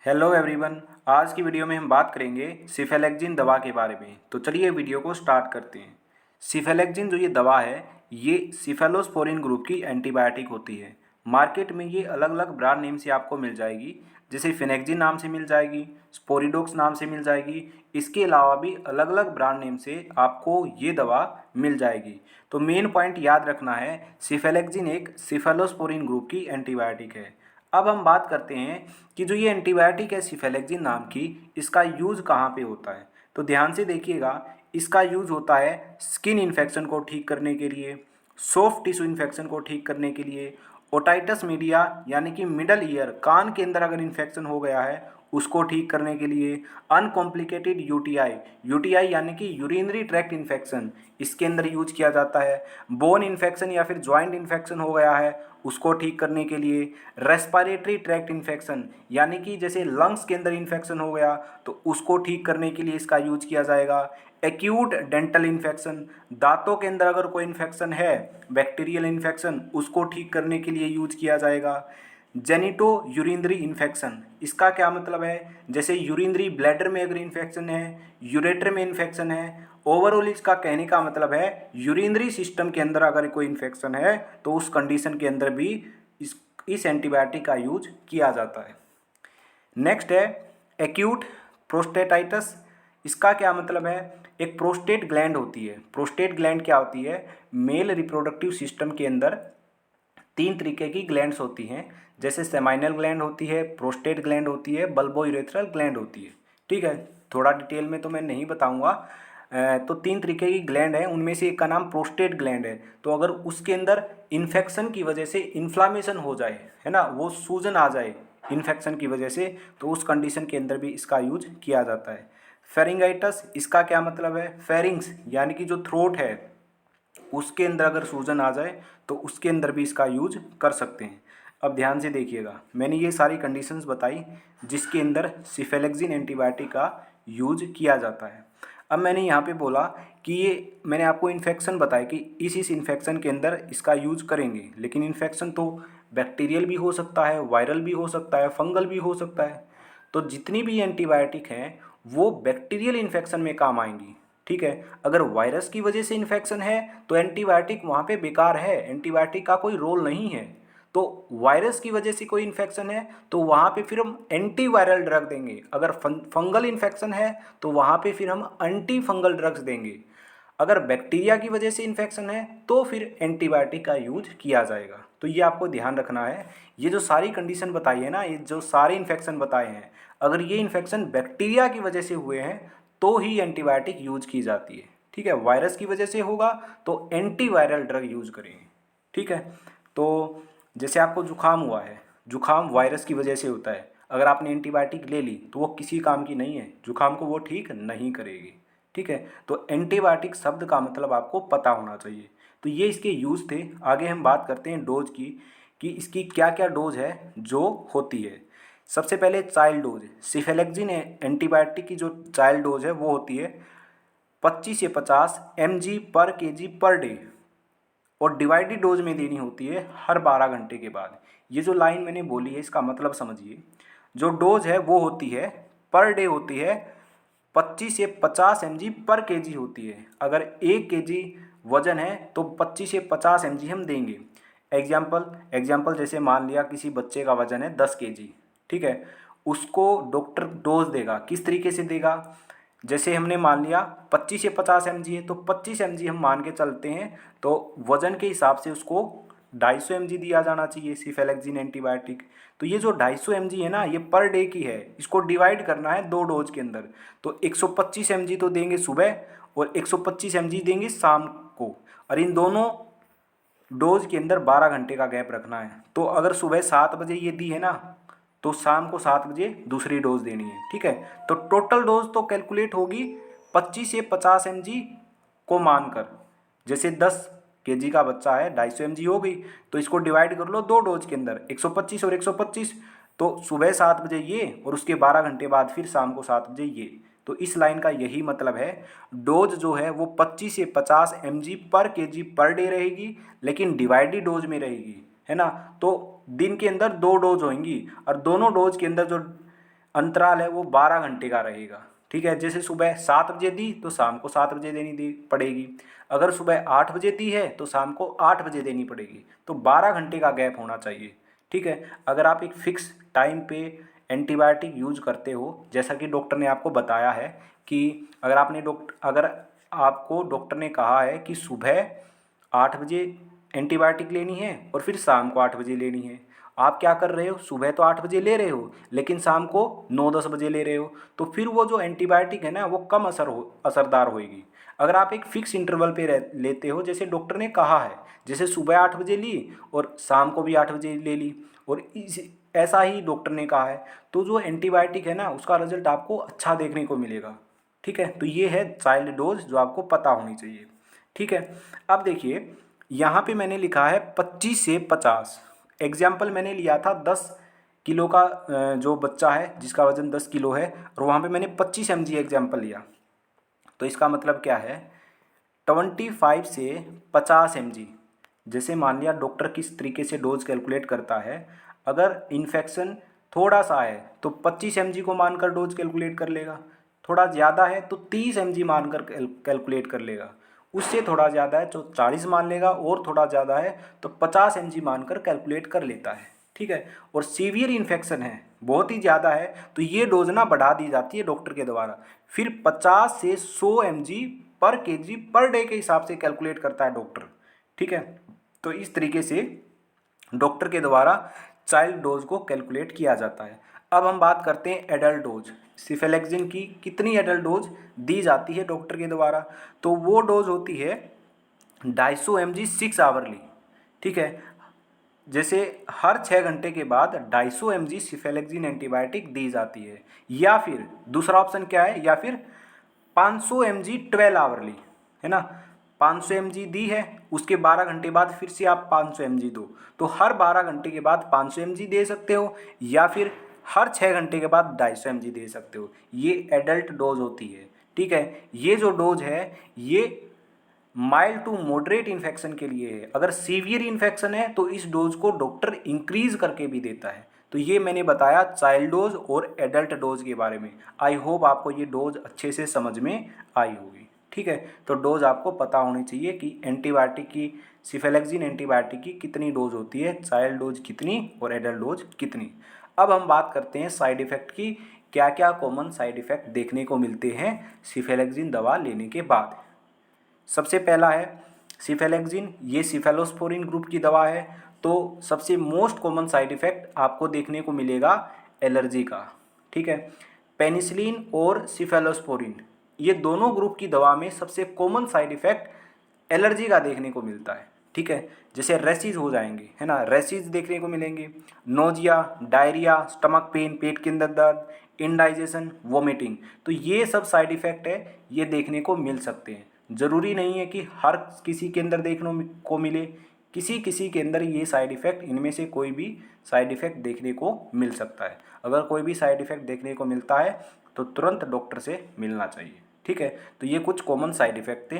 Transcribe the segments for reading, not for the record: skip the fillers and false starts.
Hello everyone. आज की video में हम बात करेंगे सिफेलेक्जिन दवा के बारे में। तो चलिए वीडियो को स्टार्ट करते हैं। सिफेलेक्जिन जो ये दवा है, ये सिफेलोस्पोरिन ग्रुप की एंटीबायोटिक होती है। मार्केट में ये अलग अलग ब्रांड नेम से आपको मिल जाएगी, जैसे फिनेक्जिन नाम से मिल जाएगी, स्पोरिडोक्स नाम से मिल जाएगी। इसके अलावा भी अलग अलग ब्रांड नेम से आपको ये दवा मिल जाएगी। तो मेन पॉइंट याद रखना है, सिफेलेक्जिन एक सिफेलोस्पोरिन ग्रुप की एंटीबायोटिक है। अब हम बात करते हैं कि जो ये एंटीबायोटिक है सिफेलेक्जिन नाम की, इसका यूज़ कहाँ पे होता है। तो ध्यान से देखिएगा, इसका यूज़ होता है स्किन इन्फेक्शन को ठीक करने के लिए, सॉफ्ट टिश्यू इन्फेक्शन को ठीक करने के लिए, ओटाइटस मीडिया यानी कि मिडल ईयर कान के अंदर अगर इन्फेक्शन हो गया है उसको ठीक करने के लिए, अनकॉम्प्लिकेटेड यूटीआई, यूटीआई यानी कि यूरिनरी ट्रैक्ट इन्फेक्शन, इसके अंदर यूज किया जाता है। बोन इन्फेक्शन या फिर जॉइंट इन्फेक्शन हो गया है उसको ठीक करने के लिए, रेस्पिरेटरी ट्रैक्ट इन्फेक्शन यानी कि जैसे लंग्स के अंदर इन्फेक्शन हो गया तो उसको ठीक करने के लिए इसका यूज किया जाएगा। एक्यूट डेंटल इन्फेक्शन, दांतों के अंदर अगर कोई इन्फेक्शन है, बैक्टीरियल इन्फेक्शन, उसको ठीक करने के लिए यूज किया जाएगा। जेनिटो यूरिनरी इन्फेक्शन, इसका क्या मतलब है, जैसे यूरिनरी ब्लैडर में अगर इन्फेक्शन है, यूरेटर में इन्फेक्शन है, ओवरऑल इसका कहने का मतलब है यूरिनरी सिस्टम के अंदर अगर कोई इन्फेक्शन है तो उस कंडीशन के अंदर भी इस एंटीबायोटिक का यूज किया जाता है। नेक्स्ट है एक्यूट प्रोस्टेटाइटिस। इसका क्या मतलब है, एक प्रोस्टेट ग्लैंड होती है। प्रोस्टेट ग्लैंड क्या होती है, मेल रिप्रोडक्टिव सिस्टम के अंदर तीन तरीके की ग्लैंड्स होती हैं, जैसे सेमाइनल ग्लैंड होती है, प्रोस्टेट ग्लैंड होती है, बल्बो यूरेथ्रल ग्लैंड होती है। ठीक है, थोड़ा डिटेल में तो मैं नहीं बताऊंगा। तो तीन तरीके की ग्लैंड है, उनमें से एक का नाम प्रोस्टेट ग्लैंड है। तो अगर उसके अंदर इन्फेक्शन की वजह से इन्फ्लामेशन हो जाए, है ना, वो सूजन आ जाए इन्फेक्शन की वजह से, तो उस कंडीशन के अंदर भी इसका यूज किया जाता है। फेरिंगाइटस, इसका क्या मतलब है, फेरिंग्स यानी कि जो थ्रोट है उसके अंदर अगर सूजन आ जाए तो उसके अंदर भी इसका यूज कर सकते हैं। अब ध्यान से देखिएगा, मैंने ये सारी कंडीशंस बताई जिसके अंदर सिफेलेक्जिन एंटीबायोटिक का यूज किया जाता है। अब मैंने यहाँ पे बोला कि ये मैंने आपको इन्फेक्शन बताया कि इस इन्फेक्शन के अंदर इसका यूज करेंगे, लेकिन इन्फेक्शन तो बैक्टीरियल भी हो सकता है, वायरल भी हो सकता है, फंगल भी हो सकता है। तो जितनी भी एंटीबायोटिक हैं वो बैक्टीरियल इन्फेक्शन में काम आएंगी। ठीक है, अगर वायरस की वजह से इन्फेक्शन है तो एंटीबायोटिक वहाँ पे बेकार है, एंटीबायोटिक का कोई रोल नहीं है। तो वायरस की वजह से कोई इन्फेक्शन है तो वहाँ पे फिर हम एंटीवायरल ड्रग देंगे। अगर फंगल इन्फेक्शन है तो वहाँ पे फिर हम एंटी फंगल ड्रग्स देंगे। अगर बैक्टीरिया की वजह से इन्फेक्शन है तो फिर एंटीबायोटिक का यूज किया जाएगा। तो ये आपको ध्यान रखना है। ये जो सारी कंडीशन बताई है ना, ये जो सारे इन्फेक्शन बताए हैं, अगर ये इन्फेक्शन बैक्टीरिया की वजह से हुए हैं तो ही एंटीबायोटिक यूज की जाती है। ठीक है, वायरस की वजह से होगा तो एंटीवायरल ड्रग यूज करेंगे। ठीक है, तो जैसे आपको जुकाम हुआ है, जुकाम वायरस की वजह से होता है, अगर आपने एंटीबायोटिक ले ली तो वो किसी काम की नहीं है, जुकाम को वो ठीक नहीं करेगी। ठीक है, तो एंटीबायोटिक शब्द का मतलब आपको पता होना चाहिए। तो ये इसके यूज़ थे। आगे हम बात करते हैं डोज की, कि इसकी क्या क्या डोज है जो होती है। सबसे पहले चाइल्ड डोज, सिफेलेक्जिन एंटीबायोटिक की जो चाइल्ड डोज है वो होती है 25 से 50 mg पर केजी पर डे, और डिवाइडेड डोज में देनी होती है हर 12 घंटे के बाद। ये जो लाइन मैंने बोली है इसका मतलब समझिए, जो डोज है वो होती है पर डे होती है 25 से 50 mg पर केजी होती है। अगर 1 kg वजन है तो 25 से 50 mg हम देंगे। एग्जाम्पल जैसे मान लिया किसी बच्चे का वजन है 10 kg, ठीक है, उसको डॉक्टर डोज देगा, किस तरीके से देगा, जैसे हमने मान लिया 25 से 50 mg है तो 25 mg हम मान के चलते हैं, तो वजन के हिसाब से उसको 250 mg दिया जाना चाहिए सिफेलेक्जिन एंटीबायोटिक। तो ये जो 250 mg है ना, ये पर डे की है, इसको डिवाइड करना है दो डोज के अंदर। तो 125 mg तो देंगे सुबह और 125 mg देंगे शाम को, और इन दोनों डोज के अंदर 12 घंटे का गैप रखना है। तो अगर सुबह 7 बजे ये दी है ना तो शाम को 7 बजे दूसरी डोज देनी है। ठीक है, तो टोटल डोज तो कैलकुलेट होगी 25 से 50 mg को मानकर। जैसे 10 kg का बच्चा है, 250 mg हो गई, तो इसको डिवाइड कर लो दो डोज के अंदर, 125 और 125। तो सुबह 7 बजे ये और उसके 12 घंटे बाद फिर शाम को 7 बजे ये। तो इस लाइन का यही मतलब है, डोज जो है वो 25 से 50 mg पर केजी पर डे रहेगी, लेकिन डिवाइडेड डोज में रहेगी, है ना। तो दिन के अंदर दो डोज होंगी और दोनों डोज के अंदर जो अंतराल है वो 12 घंटे का रहेगा। ठीक है, जैसे सुबह 7 बजे दी तो शाम को 7 बजे देनी दी पड़ेगी, अगर सुबह 8 बजे दी है तो शाम को 8 बजे देनी पड़ेगी, तो 12 घंटे का गैप होना चाहिए। ठीक है, अगर आप एक फिक्स टाइम पे एंटीबायोटिक यूज करते हो, जैसा कि डॉक्टर ने आपको बताया है कि अगर आपको डॉक्टर ने कहा है कि सुबह 8 बजे एंटीबायोटिक लेनी है और फिर शाम को 8 बजे लेनी है, आप क्या कर रहे हो, सुबह तो 8 बजे ले रहे हो लेकिन शाम को 9-10 बजे ले रहे हो, तो फिर वो जो एंटीबायोटिक है ना वो कम असरदार होएगी। अगर आप एक फिक्स इंटरवल पे लेते हो, जैसे डॉक्टर ने कहा है, जैसे सुबह 8 बजे ली और शाम को भी 8 बजे ले ली, और ऐसा ही डॉक्टर ने कहा है, तो जो एंटीबायोटिक है ना उसका रिजल्ट आपको अच्छा देखने को मिलेगा। ठीक है, तो ये है चाइल्ड डोज जो आपको पता होनी चाहिए। ठीक है, अब देखिए यहाँ पे मैंने लिखा है 25 से 50। एग्जाम्पल मैंने लिया था 10 किलो का, जो बच्चा है जिसका वजन 10 किलो है, और वहाँ पे मैंने 25 mg एग्जाम्पल लिया। तो इसका मतलब क्या है, 25 से 50 mg। जैसे मान लिया डॉक्टर किस तरीके से डोज कैलकुलेट करता है, अगर इन्फेक्शन थोड़ा सा है तो 25 mg को मानकर डोज कैलकुलेट कर लेगा, थोड़ा ज़्यादा है तो 30 mg मानकर कैलकुलेट कर लेगा, उससे थोड़ा ज़्यादा है तो 40 मान लेगा, और थोड़ा ज़्यादा है तो 50 mg मानकर कैलकुलेट कर लेता है। ठीक है, और सीवियर इन्फेक्शन है, बहुत ही ज़्यादा है, तो ये डोज ना बढ़ा दी जाती है डॉक्टर के द्वारा, फिर 50 से 100 mg पर केजी पर डे के हिसाब से कैलकुलेट करता है डॉक्टर। ठीक है, तो इस तरीके से डॉक्टर के द्वारा चाइल्ड डोज को कैलकुलेट किया जाता है। अब हम बात करते हैं एडल्ट डोज। सिफेलेक्सिन की कितनी एडल्ट डोज दी जाती है डॉक्टर के द्वारा, तो वो डोज होती है 250 mg 6 आवरली। ठीक है, जैसे हर 6 घंटे के बाद 250 mg सिफेलेक्सिन एंटीबायोटिक दी जाती है, या फिर दूसरा ऑप्शन क्या है, या फिर 500 mg 12 आवरली, है ना, 500 mg दी है, उसके 12 घंटे बाद फिर से आप 500 mg दो, तो हर 12 घंटे के बाद 500 mg दे सकते हो, या फिर हर 6 घंटे के बाद 250 mg दे सकते हो। ये एडल्ट डोज होती है। ठीक है, ये जो डोज है ये माइल्ड टू मॉडरेट इन्फेक्शन के लिए है, अगर सीवियर इन्फेक्शन है तो इस डोज को डॉक्टर इंक्रीज करके भी देता है। तो ये मैंने बताया चाइल्ड डोज और एडल्ट डोज के बारे में। आई होप आपको ये डोज अच्छे से समझ में आई होगी। ठीक है, तो डोज आपको पता होनी चाहिए कि एंटीबायोटिक की, सिफेलेक्सिन एंटीबायोटिक की कितनी डोज होती है, चाइल्ड डोज कितनी और एडल्ट डोज कितनी। अब हम बात करते हैं साइड इफ़ेक्ट की, क्या क्या कॉमन साइड इफ़ेक्ट देखने को मिलते हैं सिफेलेक्सिन दवा लेने के बाद। सबसे पहला है सिफेलेक्सिन, ये सिफेलोस्पोरिन ग्रुप की दवा है, तो सबसे मोस्ट कॉमन साइड इफ़ेक्ट आपको देखने को मिलेगा एलर्जी का। ठीक है, पेनिसिलिन और सिफेलोस्पोरिन ये दोनों ग्रुप की दवा में सबसे कॉमन साइड इफ़ेक्ट एलर्जी का देखने को मिलता है। ठीक है, जैसे रेसिज हो जाएंगे, है ना, रेसिज देखने को मिलेंगे, नोजिया, डायरिया, स्टमक पेन, पेट के अंदर दर्द, इनडाइजेशन, वोमिटिंग, तो ये सब साइड इफ़ेक्ट है, ये देखने को मिल सकते हैं। ज़रूरी नहीं है कि हर किसी के अंदर देखने को मिले, किसी किसी के अंदर ये साइड इफ़ेक्ट, इनमें से कोई भी साइड इफ़ेक्ट देखने को मिल सकता है। अगर कोई भी साइड इफ़ेक्ट देखने को मिलता है तो तुरंत डॉक्टर से मिलना चाहिए। ठीक है, तो ये कुछ कॉमन साइड इफ़ेक्ट थे।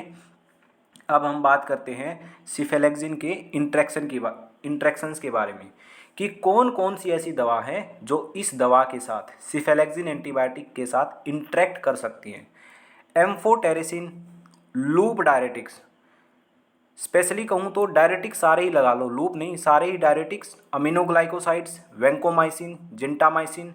अब हम बात करते हैं सिफेलेक्सिन के इंट्रैक्शंस के बारे में, कि कौन कौन सी ऐसी दवा है जो इस दवा के साथ, सिफेलेक्सिन एंटीबायोटिक के साथ इंटरेक्ट कर सकती हैं। एम्फोटेरिसिन, लूप डायरेटिक्स, स्पेशली कहूँ तो डायरेटिक्स सारे ही लगा लो, लूप नहीं, सारे ही diuretics, aminoglycosides, vancomycin, gentamicin,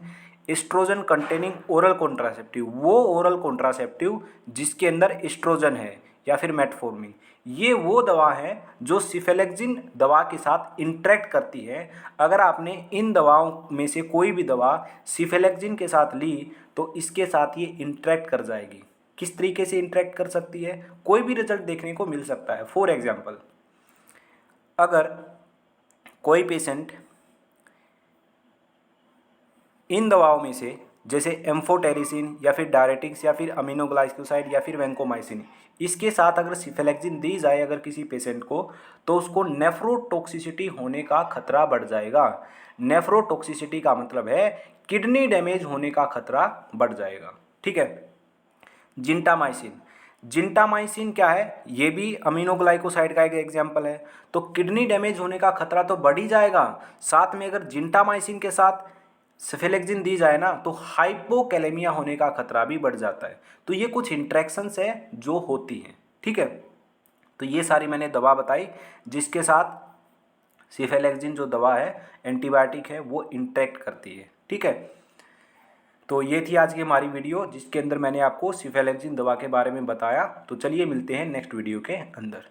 oestrogen containing oral contraceptive, वो ओरल कॉन्ट्रासेप्टिव जिसके अंदर एस्ट्रोजन है, या फिर मेटफॉर्मिन, ये वो दवा है जो सिफेलेक्सिन दवा के साथ इंटरेक्ट करती है। अगर आपने इन दवाओं में से कोई भी दवा सिफेलेक्सिन के साथ ली तो इसके साथ ये इंटरेक्ट कर जाएगी। किस तरीके से इंटरेक्ट कर सकती है, कोई भी रिजल्ट देखने को मिल सकता है। फॉर एग्जाम्पल, अगर कोई पेशेंट इन दवाओं में से, जैसे एम्फोटेरिसिन या फिर डायरेटिक्स या फिर अमीनोग्लाइकोसाइड या फिर वैंकोमाइसिन, इसके साथ अगर सिफेलेक्सिन दी जाए अगर किसी पेशेंट को, तो उसको नेफ्रोटॉक्सिसिटी होने का खतरा बढ़ जाएगा। नेफ्रोटॉक्सिसिटी का मतलब है किडनी डैमेज होने का खतरा बढ़ जाएगा। ठीक है, जिंटामाइसिन, जिंटामाइसिन क्या है, ये भी अमीनोग्लाइकोसाइड का एक एग्जाम्पल है, तो किडनी डैमेज होने का खतरा तो बढ़ ही जाएगा, साथ में अगर जिंटामाइसिन के साथ सिफेलेक्जिन दी जाए ना तो हाइपोकैलेमिया होने का खतरा भी बढ़ जाता है। तो ये कुछ इंट्रैक्शंस है जो होती हैं, ठीक है। तो ये सारी मैंने दवा बताई जिसके साथ सिफेलेक्जिन जो दवा है एंटीबायोटिक है वो इंटरेक्ट करती है, ठीक है। तो ये थी आज की हमारी वीडियो जिसके अंदर मैंने आपको सिफेलेक्जिन दवा के बारे में बताया। तो चलिए मिलते हैं नेक्स्ट वीडियो के अंदर।